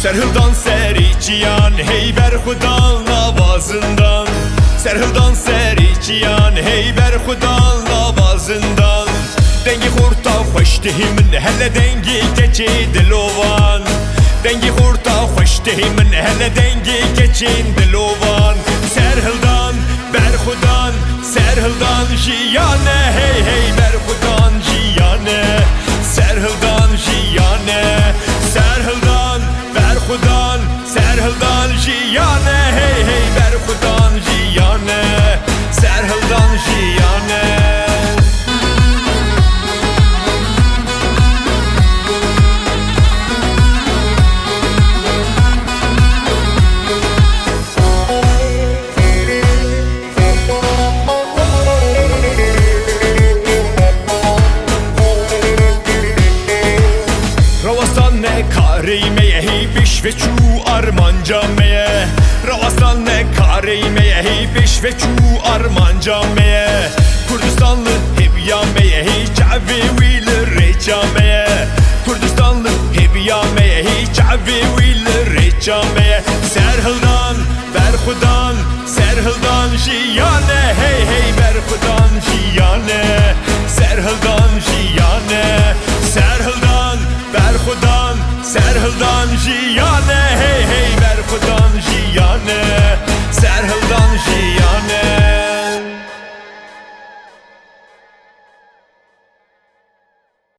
Serhildan sericiyan heyber Xudan navazından. Serhildan sericiyan heyber Xudan navazından. Dengi xurta xoş dehimin hele dengi keçi dilovan. Dengi xurta xoş dehimin hele dengi keçin dilovan. Serhildan ber Xudan, serhildan jiyane hey hey ber Xudan jiyane. Serhildan jiyane, serhildan ber Xudan, serhildan jiyane hey hey ber Xudan jiyane. Serhildan jiyane. Karime hi biş ve çu armanca meye. Ravastan ne karime hi biş ve çu armanca meye. Kurdistanlı hep yameye hi çavi wheeler recameye. Kurdistanlı hep yameye hi çavi wheeler recameye. Serhildan ber Xudan, serhildan